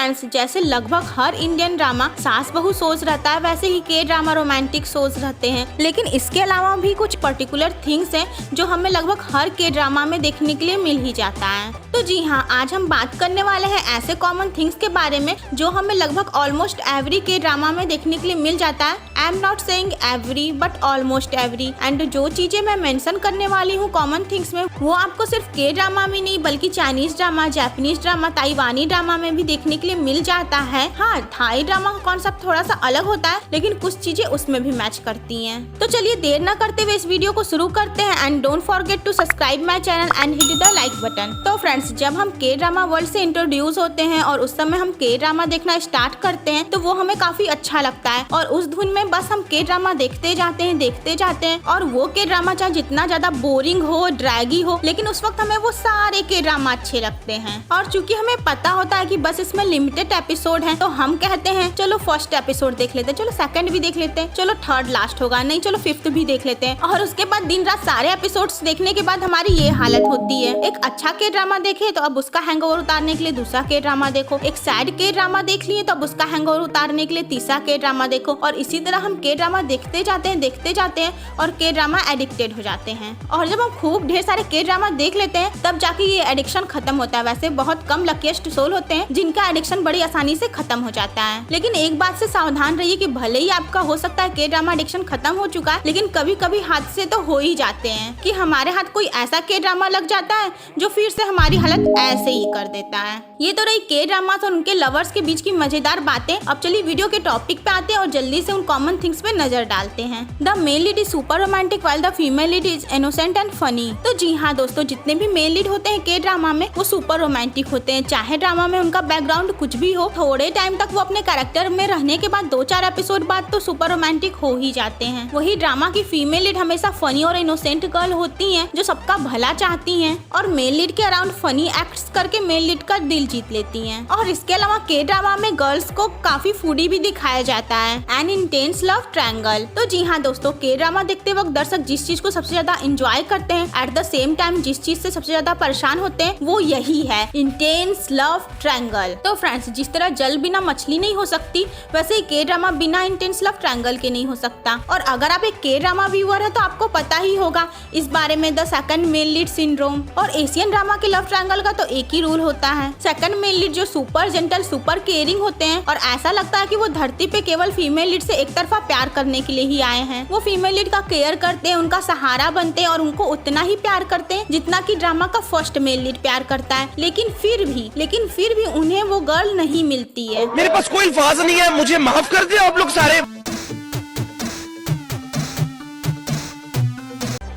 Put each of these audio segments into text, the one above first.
Friends, जैसे लगभग हर Indian drama सास बहू सोच रहता है, वैसे ही के ड्रामा रोमांटिक सोच रहते हैं। लेकिन इसके अलावा भी कुछ पर्टिकुलर थिंग्स हैं जो हमें लगभग हर के ड्रामा में देखने के लिए मिल ही जाता है। तो जी हाँ, आज हम बात करने वाले हैं ऐसे कॉमन थिंग्स के बारे में जो हमें लगभग ऑलमोस्ट एवरी के ड्रामा में देखने के लिए मिल जाता है। I am not saying every but almost every. And जो चीजें मैं मेंशन करने वाली हूँ कॉमन थिंग्स में, वो आपको सिर्फ के ड्रामा में नहीं बल्कि चाइनीज ड्रामा, जापानीज ड्रामा, ताइवानी ड्रामा में भी देखने के लिए मिल जाता है। हाँ, थाई ड्रामा का कॉन्सेप्ट थोड़ा सा अलग होता है, लेकिन कुछ चीजें उसमें भी मैच करती हैं। तो चलिए देर न करते हुए इस वीडियो को शुरू करते हैं। And don't forget to subscribe my channel and hit the like button. तो फ्रेंड्स, जब हम के ड्रामा वर्ल्ड से इंट्रोड्यूस होते हैं और उस समय हम के ड्रामा देखना स्टार्ट करते हैं तो वो हमें काफी अच्छा लगता है और उस धुन में बस हम के ड्रामा देखते जाते हैं और वो के ड्रामा चाहे जितना ज्यादा बोरिंग हो, ड्रैगी हो, लेकिन उस वक्त हमें वो सारे के ड्रामा अच्छे लगते हैं। और चूंकि हमें पता होता है कि बस इसमें लिमिटेड एपिसोड हैं, तो हम कहते हैं चलो फर्स्ट एपिसोड देख लेते हैं, चलो सेकंड भी देख लेते हैं, चलो थर्ड लास्ट होगा, नहीं चलो फिफ्थ भी देख लेते हैं। और उसके बाद दिन रात सारे एपिसोड्स देखने के बाद हमारी ये हालत होती है। एक अच्छा के ड्रामा देखे तो अब उसका हैंगओवर उतारने के लिए दूसरा के ड्रामा देखो, एक सैड के ड्रामा देख लिए तो अब उसका हैंगओवर उतारने के लिए तीसरा के ड्रामा देखो। और इसी तरह हम के ड्रामा देखते जाते हैं और के ड्रामा एडिक्टेड हो जाते हैं। और जब हम खूब ढेर सारे के ड्रामा देख लेते हैं तब जाके ये एडिक्शन खत्म होता है। वैसे बहुत कम लकीस्ट सोल होते हैं जिनका एडिक्शन बड़ी आसानी से खत्म हो जाता है। लेकिन एक बात से सावधान रहिए कि भले ही आपका हो सकता है के ड्रामा एडिक्शन खत्म हो चुका है, लेकिन कभी कभी हाथ से तो हो ही जाते हैं कि हमारे हाथ कोई ऐसा के ड्रामा लग जाता है जो फिर से हमारी हालत ऐसे ही कर देता है। ये तो रही के ड्रामा और उनके लवर्स के बीच की मजेदार बातें। अब चलिए वीडियो के टॉपिक पे आते हैं और जल्दी से उन कॉमन थिंग्स पे नजर डालते हैं। The male lead is super romantic while the female lead is innocent and funny. तो जी हाँ दोस्तों, जितने भी मेल लीड होते हैं के ड्रामा में वो सुपर रोमांटिक होते हैं। चाहे ड्रामा में उनका बैकग्राउंड कुछ भी हो, थोड़े टाइम तक वो अपने कैरेक्टर में रहने के बाद 2-4 एपिसोड बाद तो सुपर रोमांटिक हो ही जाते हैं। वही ड्रामा की फीमेल लीड हमेशा फनी और इनोसेंट गर्ल होती हैं जो सबका भला चाहती हैं और मेल लीड के अराउंड फनी एक्ट्स करके मेल लीड का दिल जीत लेती हैं। और इसके अलावा के ड्रामा में गर्ल्स को काफी फूडी भी दिखाया जाता है, एन इंटेंस लव ट्रायंगल। तो जी हाँ दोस्तों, के ड्रामा देखते वक्त दर्शक जिस चीज को सबसे ज्यादा एंजॉय करते हैं, एट द सेम टाइम जिस चीज से सबसे ज्यादा परेशान होते हैं, वो यही है इंटेंस लव ट्रायंगल। तो फ्रेंड्स, जिस तरह जल बिना मछली नहीं हो सकती, वैसे ही के ड्रामा बिना इंटेंस लव ट्रायंगल के नहीं हो सकता। और अगर आप एक के ड्रामा व्यूअर है तो आपको पता ही होगा इस बारे में, the second male lead syndrome. और एशियन ड्रामा के लव ट्रायंगल का तो एक ही रूल होता है, सेकंड मेल लीड जो सुपर जेंटल, सुपर केयरिंग होते हैं और ऐसा लगता है कि वो धरती पे केवल फीमेल लीड से एक तरफा प्यार करने के लिए ही आए हैं। वो फीमेल लीड का केयर करते हैं, उनका सहारा बनते हैं और उनको उतना ही प्यार करते हैं जितना कि ड्रामा का फर्स्ट मेल लीड प्यार करता है। लेकिन फिर भी उन्हें वो गर्ल नहीं मिलती है। मेरे पास कोई अल्फाज नहीं है, मुझे माफ कर दे आप लोग सारे।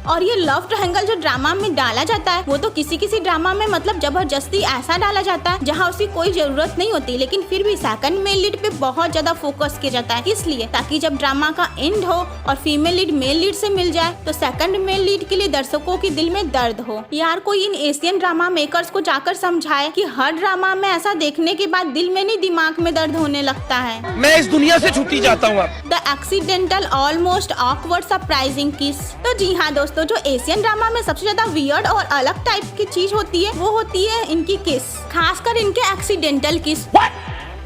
और ये लव ट्रायंगल जो ड्रामा में डाला जाता है वो तो किसी ड्रामा में मतलब जबरदस्ती ऐसा डाला जाता है जहाँ उसकी कोई जरूरत नहीं होती, लेकिन फिर भी सेकंड मेल लीड पे बहुत ज्यादा फोकस किया जाता है, इसलिए ताकि जब ड्रामा का एंड हो और फीमेल लीड मेल लीड से मिल जाए तो सेकंड मेल लीड के लिए दर्शकों के दिल में दर्द हो। यार कोई इन एशियन ड्रामा मेकर्स को जाकर समझाए कि हर ड्रामा में ऐसा देखने के बाद दिल में नहीं दिमाग में दर्द होने लगता है। मैं इस दुनिया से छुट्टी जाता हूँ। The accidental almost awkward surprising किस। तो जी हाँ दोस्तों, जो एशियन ड्रामा में सबसे ज्यादा वियर्ड और अलग टाइप की चीज होती है वो होती है इनकी किस, खासकर इनके एक्सीडेंटल किस।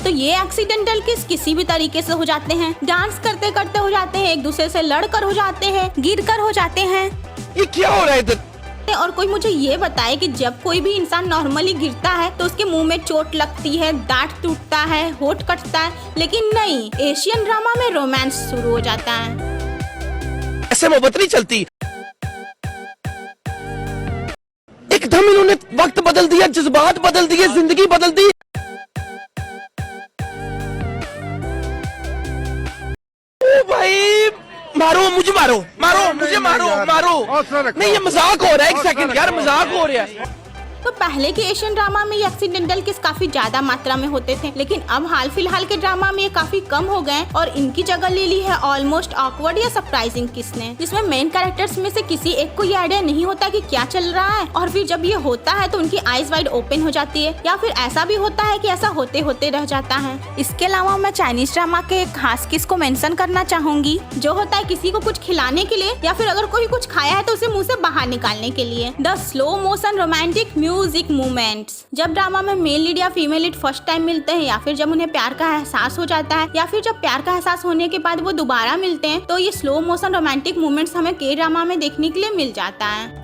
तो ये एक्सीडेंटल किस किसी भी तरीके से हो जाते हैं, डांस करते करते हो जाते हैं, एक दूसरे से लड़कर हो जाते हैं, गिर कर हो जाते हैं। ये क्या हो रहा है इधर? और कोई मुझे ये बताए कि जब कोई भी इंसान नॉर्मली गिरता है तो उसके मुंह में चोट लगती है, दांत टूटता है, होठ कटता है, लेकिन नहीं, एशियन ड्रामा में रोमांस शुरू हो जाता है। ऐसे मोहब्बत नहीं चलती। एकदम इन्होंने वक्त बदल दिया, जज्बात बदल दिए, जिंदगी बदल दी। ओ भाई, मारो मुझे, मारो मुझे, मारो। नहीं, ये मजाक हो रहा है। एक सेकंड यार, मजाक हो रहा है। तो पहले के एशियन ड्रामा में ये एक्सीडेंटल किस काफी ज्यादा मात्रा में होते थे, लेकिन अब हाल फिलहाल के ड्रामा में ये काफी कम हो गए और इनकी जगह ले ली है ऑलमोस्ट ऑकवर्ड या सरप्राइजिंग किस ने, जिसमें मेन कैरेक्टर्स में से किसी एक को ये आइडिया नहीं होता कि क्या चल रहा है और फिर जब ये होता है तो उनकी आईज वाइड ओपन हो जाती है, या फिर ऐसा भी होता है कि ऐसा होते होते रह जाता है। इसके अलावा मैं चाइनीज ड्रामा के एक खास किस को मेंशन करना चाहूंगी, जो होता है किसी को कुछ खिलाने के लिए या फिर अगर कोई कुछ खाया है तो उसे मुँह से बाहर निकालने के लिए। The slow motion romantic music moments. जब ड्रामा में मेल लीड या फीमेल लीड फर्स्ट टाइम मिलते हैं, या फिर जब उन्हें प्यार का एहसास हो जाता है, या फिर जब प्यार का एहसास होने के बाद वो दोबारा मिलते हैं, तो ये स्लो मोशन रोमांटिक मोमेंट्स हमें के ड्रामा में देखने के लिए मिल जाता है।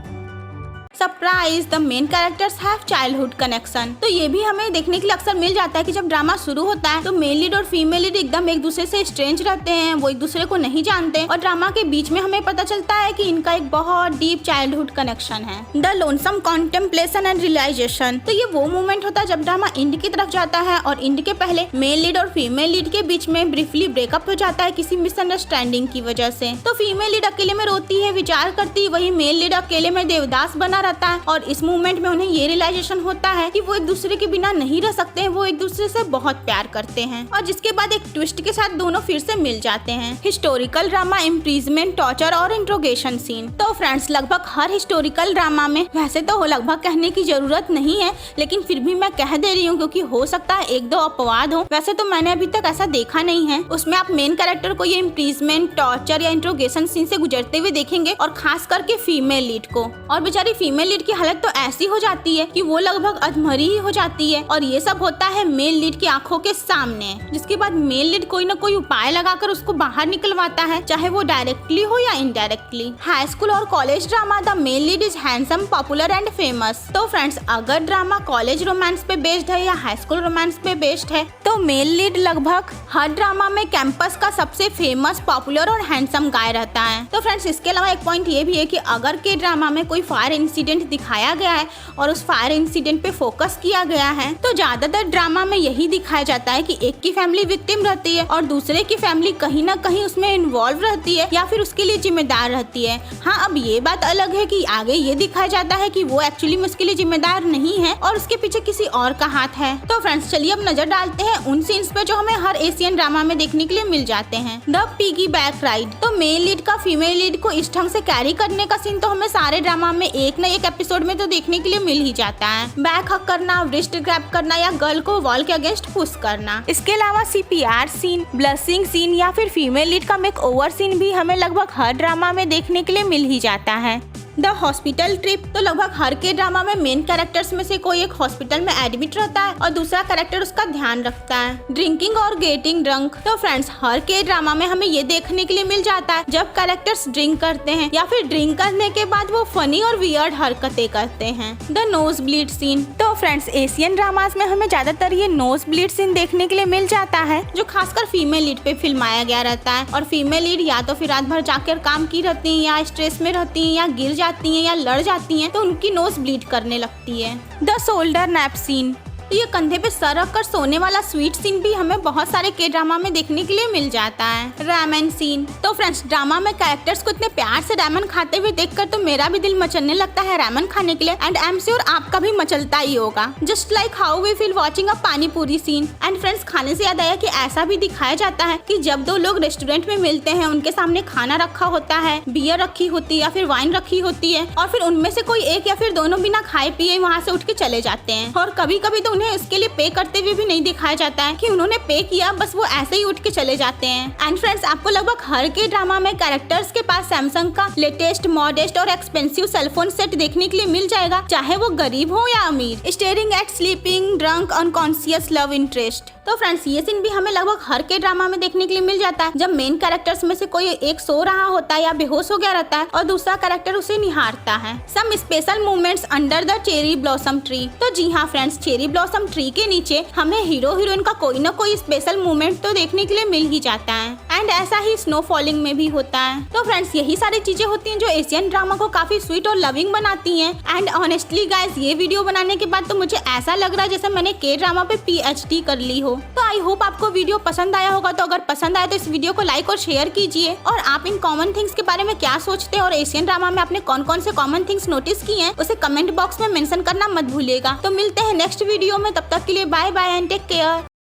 Surprise, the main characters have childhood connection. तो ये भी हमें देखने के लिए अक्सर मिल जाता है कि जब ड्रामा शुरू होता है तो मेल लीड और फीमेल लीड एकदम एक दूसरे से स्ट्रेंज रहते हैं, वो एक दूसरे को नहीं जानते, और ड्रामा के बीच में हमें पता चलता है कि इनका एक बहुत डीप चाइल्डहुड कनेक्शन है। The lonesome contemplation and realisation. तो ये वो मोमेंट होता है जब ड्रामा एंड की तरफ जाता है और एंड के पहले मेल लीड और फीमेल लीड के बीच में ब्रीफली ब्रेकअप हो जाता है किसी मिसअंडरस्टैंडिंग की वजह से। तो फीमेल लीड अकेले में रोती है, विचार करती है, वही मेल लीड अकेले में देवदास बना रहता है, और इस मूवमेंट में उन्हें ये रियलाइजेशन होता है कि वो एक दूसरे के बिना नहीं रह सकते हैं, वो एक दूसरे से बहुत प्यार करते हैं, और जिसके बाद एक ट्विस्ट के साथ दोनों फिर से मिल जाते हैं। हिस्टोरिकल ड्रामा, इम्प्रिजमेंट, टॉर्चर और इंट्रोगेशन सीन। तो फ्रेंड्स, लगभग हर हिस्टोरिकल ड्रामा में, वैसे तो लगभग कहने की जरूरत नहीं है, लेकिन फिर भी मैं कह दे रही हूँ क्योंकि हो सकता है एक दो अपवाद हो, वैसे तो मैंने अभी तक ऐसा देखा नहीं है, उसमें आप मेन कैरेक्टर को ये इम्प्रिजमेंट, टॉर्चर या इंट्रोगेशन सीन से गुजरते हुए देखेंगे, और खास करके फीमेल लीड को। और बेचारी फीमेल लीड की हालत तो ऐसी हो जाती है कि वो लगभग अधमरी ही हो जाती है, और ये सब होता है मेल लीड की आंखों के सामने, जिसके बाद मेल लीड कोई न कोई उपाय लगाकर उसको बाहर निकलवाता है, चाहे वो डायरेक्टली हो या इनडायरेक्टली। हाई स्कूल और college drama, the male lead is handsome, popular and famous. तो फ्रेंड्स, अगर ड्रामा कॉलेज रोमांस पे बेस्ड है या हाई स्कूल रोमांस पे बेस्ड है, तो मेल लीड लगभग हर ड्रामा में कैंपस का सबसे फेमस, पॉपुलर और हैंडसम गाय रहता है। तो फ्रेंड्स, इसके अलावा एक पॉइंट ये भी है कि अगर के ड्रामा में कोई फायर इंसिडेंट दिखाया गया है और उस फायर इंसिडेंट पे फोकस किया गया है, तो ज्यादातर ड्रामा में यही दिखाया जाता है कि एक की फैमिली विक्टिम रहती है और दूसरे की फैमिली कहीं ना कहीं उसमें इन्वॉल्व रहती है या फिर उसके लिए जिम्मेदार रहती है। हाँ, अब ये बात अलग है कि आगे ये दिखाया जाता है कि वो एक्चुअली में उसके लिए जिम्मेदार नहीं है और उसके पीछे किसी और का हाथ है। तो फ्रेंड्स, चलिए अब नजर डालते हैं उन सीन्स पे जो हमें हर एशियन ड्रामा में देखने के लिए मिल जाते हैं। The piggy back ride. तो मेल लीड का फीमेल लीड को इस ढंग से कैरी करने का सीन तो हमें सारे ड्रामा में एक न एक एपिसोड में तो देखने के लिए मिल ही जाता है। बैक हक करना, रिस्ट ग्रैब करना या गर्ल को वॉल के अगेंस्ट पुश करना। इसके अलावा CPR सीन, ब्लशिंग सीन या फिर फीमेल लीड का मेक ओवर सीन भी हमें लगभग हर ड्रामा में देखने के लिए मिल ही जाता है। The hospital trip. तो लगभग हर के ड्रामा में मेन कैरेक्टर्स में से कोई एक हॉस्पिटल में एडमिट रहता है और दूसरा कैरेक्टर उसका ध्यान रखता है। ड्रिंकिंग और गेटिंग ड्रंक। तो फ्रेंड्स, हर के ड्रामा में हमें ये देखने के लिए मिल जाता है जब कैरेक्टर्स ड्रिंक करते हैं या फिर ड्रिंक करने के बाद वो फनी और वियर्ड हरकतें करते हैं। The nose bleed scene. तो फ्रेंड्स, एशियन ड्रामास में हमें ज्यादातर ये नोज ब्लीड सीन देखने के लिए मिल जाता है, जो खासकर फीमेल लीड पे फिल्माया गया रहता है, और फीमेल लीड या तो फिर रात भर जाकर काम की रहती है, या स्ट्रेस में रहती है, या गिर जाती हैं या लड़ जाती हैं, तो उनकी नोज ब्लीड करने लगती है। The shoulder nap scene. तो ये कंधे पे सर रख कर सोने वाला स्वीट सीन भी हमें बहुत सारे के ड्रामा में देखने के लिए मिल जाता है। Ramen scene. तो फ्रेंड्स, ड्रामा में कैरेक्टर्स को इतने प्यार से रामेन खाते हुए देखकर तो मेरा भी दिल मचलने लगता है रामेन खाने के लिए, एंड आई एम श्योर आपका भी मचलता ही होगा, just like how we feel watching a pani puri scene. And friends, खाने से याद आया कि ऐसा भी दिखाया जाता है कि जब दो लोग रेस्टोरेंट में मिलते हैं, उनके सामने खाना रखा होता है, बियर रखी होती है या फिर वाइन रखी होती है, और फिर उनमें से कोई एक या फिर दोनों बिना खाए पिए वहाँ से उठ के चले जाते हैं, और कभी कभी तो उन्हें इसके लिए पे करते हुए भी नहीं दिखाया जाता है कि उन्होंने पे किया, बस वो ऐसे ही उठ के चले जाते हैं। एंड फ्रेंड्स, आपको लगभग हर के ड्रामा में कैरेक्टर्स के पास सैमसंग का लेटेस्ट, मॉडेस्ट और एक्सपेंसिव सेलफोन सेट देखने के लिए मिल जाएगा, चाहे वो गरीब हो या अमीर। Staring at sleeping drunk unconscious love interest. तो फ्रेंड्स, ये सीन भी हमें लगभग हर के ड्रामा में देखने के लिए मिल जाता है जब मेन कैरेक्टर्स में से कोई एक सो रहा होता है या बेहोश हो गया रहता है और दूसरा कैरेक्टर उसे निहारता है। Some special movements under the cherry blossom tree. तो जी हाँ फ्रेंड्स, चेरी ब्लॉसम ट्री के नीचे हमें हीरो हीरोइन का कोई न कोई स्पेशल मूवमेंट तो देखने के लिए मिल ही जाता है, एंड ऐसा ही स्नो फॉलिंग में भी होता है। तो फ्रेंड्स, यही सारी चीजें होती हैं जो एशियन ड्रामा को काफी स्वीट और लविंग बनाती हैं। एंड ऑनेस्टली गाइस, ये वीडियो बनाने के बाद तो मुझे ऐसा लग रहा है जैसे मैंने के ड्रामा पे PhD कर ली हो। तो आई होप आपको वीडियो पसंद आया होगा। तो अगर पसंद आया तो इस वीडियो को लाइक और शेयर कीजिए, और आप इन कॉमन थिंग्स के बारे में क्या सोचते हैं और एशियन ड्रामा में आपने कौन कौन से कॉमन थिंग्स नोटिस किए हैं उसे कमेंट बॉक्स में मेंशन करना मत भूलिएगा। तो मिलते हैं नेक्स्ट वीडियो में, तब तक के लिए bye bye and take care.